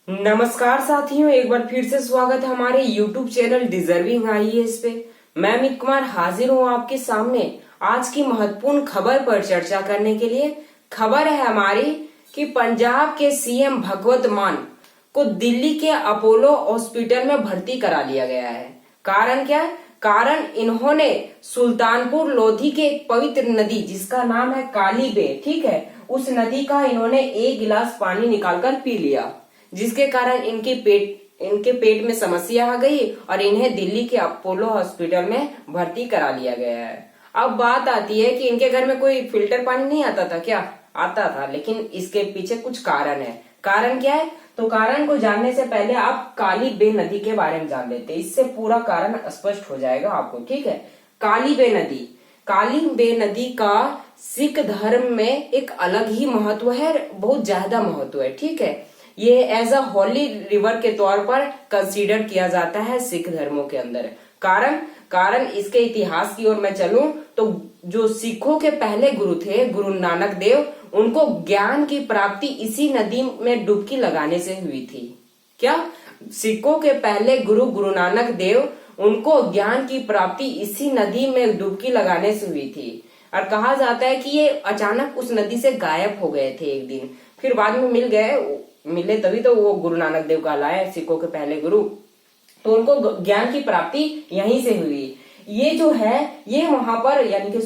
नमस्कार साथियों, एक बार फिर से स्वागत है हमारे YouTube चैनल डिजर्विंग आईएएस पे। मैं अमित कुमार हाजिर हूँ आपके सामने आज की महत्वपूर्ण खबर पर चर्चा करने के लिए। खबर है हमारी कि पंजाब के सीएम भगवंत मान को दिल्ली के अपोलो हॉस्पिटल में भर्ती करा लिया गया है। कारण क्या है? कारण इन्होंने सुल्तानपुर लोधी के एक पवित्र नदी जिसका नाम है काली बे, ठीक है, उस नदी का इन्होंने एक गिलास पानी निकालकर पी लिया, जिसके कारण इनके पेट में समस्या आ गई और इन्हें दिल्ली के अपोलो हॉस्पिटल में भर्ती करा लिया गया है। अब बात आती है कि इनके घर में कोई फिल्टर पानी नहीं आता था क्या? आता था, लेकिन इसके पीछे कुछ कारण है। कारण क्या है? तो कारण को जानने से पहले आप काली बे नदी के बारे में जान लेते हैं, इससे पूरा कारण स्पष्ट हो जाएगा आपको, ठीक है। काली बे नदी का सिख धर्म में एक अलग ही महत्व है, बहुत ज्यादा महत्व है, ठीक है। ये एज अ होली रिवर के तौर पर कंसीडर किया जाता है सिख धर्मों के अंदर। कारण इसके इतिहास की ओर मैं चलूं तो जो सिखों के पहले गुरु थे, गुरु नानक देव, उनको ज्ञान की प्राप्ति इसी नदी में डुबकी लगाने से हुई थी। क्या? सिखों के पहले गुरु नानक देव, उनको ज्ञान की प्राप्ति इसी नदी में डुबकी लगाने से हुई थी। और कहा जाता है कि ये अचानक उस नदी से गायब हो गए थे एक दिन, फिर बाद में मिले तभी तो वो गुरु नानक देव कहलाए सिखों के पहले गुरु। तो उनको ज्ञान की प्राप्ति यहीं से हुई। ये जो है, ये वहां पर यानी कि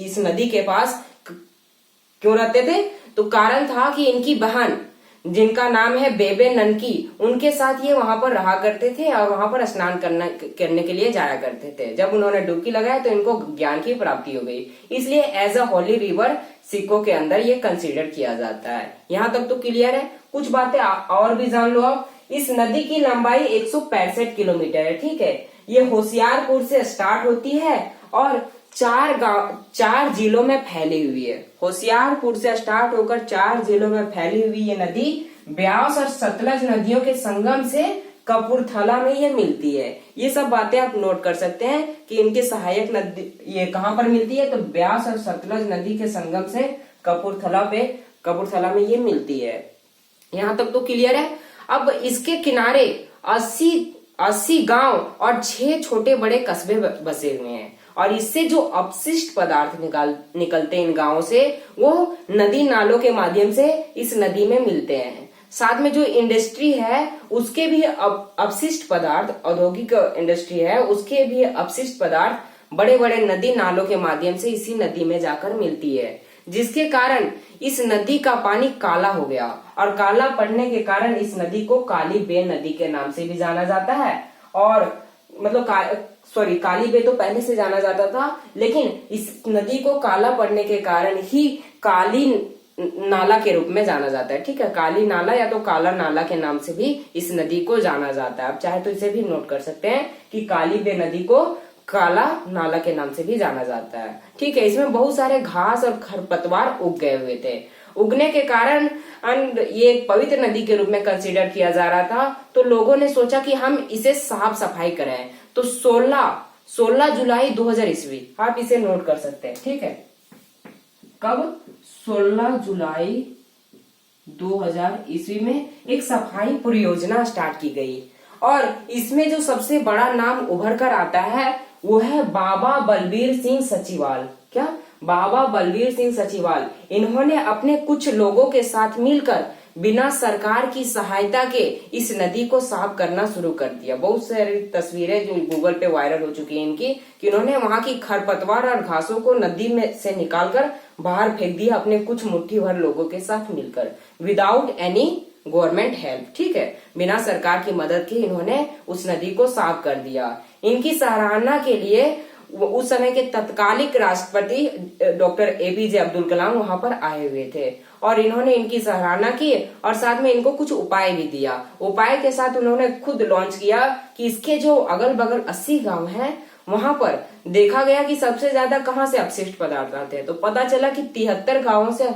इस नदी के पास क्यों रहते थे? तो कारण था कि इनकी बहन जिनका नाम है बेबे ननकी, उनके साथ ये वहां पर रहा करते थे और वहां पर स्नान करने के लिए जाया करते थे। जब उन्होंने डुबकी लगाया तो इनको ज्ञान की प्राप्ति हो गई, इसलिए एज अ होली रिवर सिखों के अंदर ये कंसीडर किया जाता है। यहाँ तक तो क्लियर है। कुछ बातें और भी जान लो आप। इस नदी की लंबाई 165 किलोमीटर है, ठीक है। ये होशियारपुर से स्टार्ट होती है और चार जिलों में फैली हुई है। होशियारपुर से स्टार्ट होकर 4 जिलों में फैली हुई ये नदी ब्यास और सतलज नदियों के संगम से कपूरथला में ये मिलती है। ये सब बातें आप नोट कर सकते हैं कि इनके सहायक नदी ये कहाँ पर मिलती है, तो ब्यास और सतलज नदी के संगम से कपूरथला में ये मिलती है। यहाँ तक तो क्लियर है। अब इसके किनारे 80 गांव और 6 छोटे बड़े कस्बे बसे हुए हैं और इससे जो अपशिष्ट पदार्थ निकलते हैं इन गांवों से, वो नदी नालों के माध्यम से इस नदी में मिलते हैं। साथ में जो इंडस्ट्री है उसके भी अपशिष्ट पदार्थ, औद्योगिक इंडस्ट्री है, उसके भी अपशिष्ट पदार्थ बड़े बड़े नदी नालों के माध्यम से इसी नदी में जाकर मिलती है, जिसके कारण इस नदी का पानी काला हो गया और काला पड़ने के कारण इस नदी को काली बे नदी के नाम से भी जाना जाता है। और मतलब काली बे तो पहले से जाना जाता था, लेकिन इस नदी को काला पड़ने के कारण ही काली नाला के रूप में जाना जाता है, ठीक है। काली नाला या तो काला नाला के नाम से भी इस नदी को जाना जाता है। आप चाहे तो इसे भी नोट कर सकते हैं कि काली बे नदी को काला नाला के नाम से भी जाना जाता है, ठीक है। इसमें बहुत सारे घास और खरपतवार उग गए हुए थे। उगने के कारण ये एक पवित्र नदी के रूप में कंसीडर किया जा रहा था, तो लोगों ने सोचा कि हम इसे साफ सफाई करें। तो 16 जुलाई 2000 ईस्वी, आप इसे नोट कर सकते हैं, ठीक है। कब? 16 जुलाई 2000 ईस्वी में एक सफाई परियोजना स्टार्ट की गई और इसमें जो सबसे बड़ा नाम उभर कर आता है वो है बाबा बलबीर सिंह सचीवाल। क्या? बाबा बलबीर सिंह सचीवाल। इन्होंने अपने कुछ लोगों के साथ मिलकर बिना सरकार की सहायता के इस नदी को साफ करना शुरू कर दिया। बहुत सारी तस्वीरें जो गूगल पे वायरल हो चुकी हैं इनकी, कि इन्होंने वहां की खरपतवार और घासों को नदी में से निकालकर बाहर फेंक दिया अपने कुछ मुट्ठी भर लोगों के साथ मिलकर, विदाउट एनी गवर्नमेंट हेल्प, ठीक है। बिना सरकार की मदद के इन्होंने उस नदी को साफ कर दिया। इनकी सराहना के लिए उस समय के तत्कालिक राष्ट्रपति डॉक्टर एपीजे अब्दुल कलाम वहां पर आए हुए थे और इन्होंने इनकी सराहना की और साथ में इनको कुछ उपाय भी दिया। उपाय के साथ उन्होंने खुद लॉन्च किया कि इसके जो अगल बगल 80 गांव हैं, वहां पर देखा गया कि सबसे ज्यादा कहां से अपशिष्ट पदार्थ आते हैं। तो पता चला कि 73 गांवों से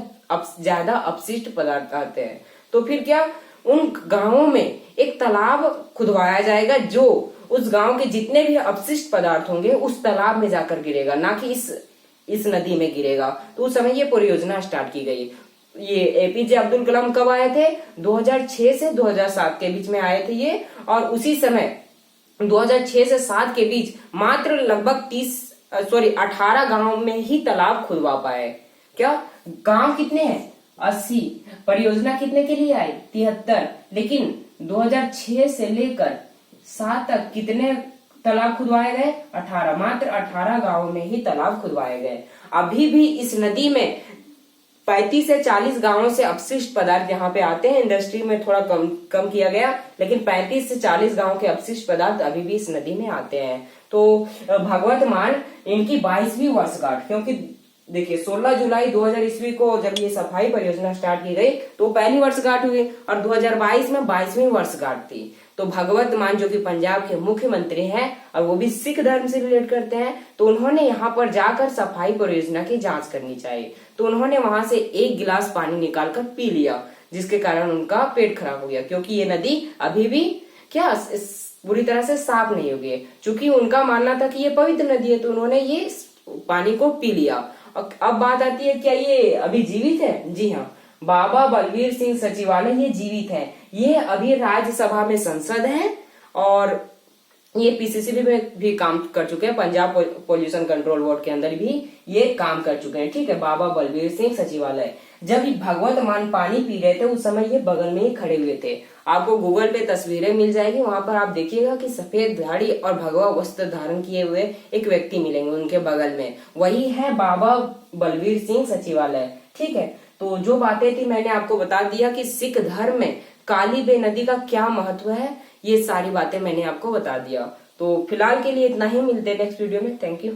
ज्यादा अपशिष्ट पदार्थ आते हैं। तो फिर क्या, उन गांवों में एक तालाब खुदवाया जाएगा जो उस गांव के जितने भी अपशिष्ट पदार्थ होंगे उस तालाब में जाकर गिरेगा, ना कि इस नदी में गिरेगा। तो उस समय ये परियोजना स्टार्ट की गई। ये एपीजे अब्दुल कलाम कब आए थे? 2006 से 2007 के बीच में आए थे ये। और उसी समय 2006 से 7 के बीच मात्र लगभग 18 गांव में ही तालाब खुदवा पाए। क्या गांव कितने हैं? 80। परियोजना कितने के लिए आई? 73। लेकिन 2006 से लेकर 7 तक कितने तालाब खुदवाए गए? 18। मात्र 18 गांवों में ही तालाब खुदवाए गए। अभी भी इस नदी में 35 से 40 गांवों से अपशिष्ट पदार्थ यहाँ पे आते हैं। इंडस्ट्री में थोड़ा कम किया गया, लेकिन 35 से 40 गांव के अपशिष्ट पदार्थ अभी भी इस नदी में आते हैं। तो भगवत मान इनकी 22वीं वर्षगांठ, क्योंकि देखिए 16 जुलाई 2000 ईस्वी को जब ये सफाई परियोजना स्टार्ट की गई तो पहली वर्षगांठ हुई और 2022 में 22वीं वर्षगांठ थी। तो भगवत मान जो कि पंजाब के मुख्यमंत्री हैं और वो भी सिख धर्म से रिलेट करते हैं, तो उन्होंने यहाँ पर जाकर सफाई परियोजना की जांच करनी चाहिए। तो उन्होंने वहां से 1 गिलास पानी निकालकर पी लिया, जिसके कारण उनका पेट खराब हो गया, क्योंकि ये नदी अभी भी क्या पूरी तरह से साफ नहीं हो गई। चूंकि उनका मानना था कि ये पवित्र नदी है, तो उन्होंने ये पानी को पी लिया। अब बात आती है, क्या ये अभी जीवित है? जी हाँ, बाबा बलवीर सिंह सचिवालय ये जीवित है। ये अभी राज्यसभा में सांसद हैं और ये पीसीसीबी में भी काम कर चुके हैं। पंजाब पोल्यूशन कंट्रोल बोर्ड के अंदर भी ये काम कर चुके हैं। ठीक है, बाबा बलवीर सिंह सचिवालय। जब भगवत मान पानी पी रहे थे उस समय ये बगल में ही खड़े हुए थे। आपको गूगल पे तस्वीरें मिल जाएगी, वहां पर आप देखिएगा कि सफेद दाढ़ी और भगवा वस्त्र धारण किए हुए एक व्यक्ति मिलेंगे उनके बगल में। वही है बाबा बलवीर सिंह सचिवालय। ठीक है, तो जो बातें थी मैंने आपको बता दिया कि सिख धर्म में काली बे नदी का क्या महत्व है, ये सारी बातें मैंने आपको बता दिया। तो फिलहाल के लिए इतना ही, मिलते हैं नेक्स्ट वीडियो में। Thank you.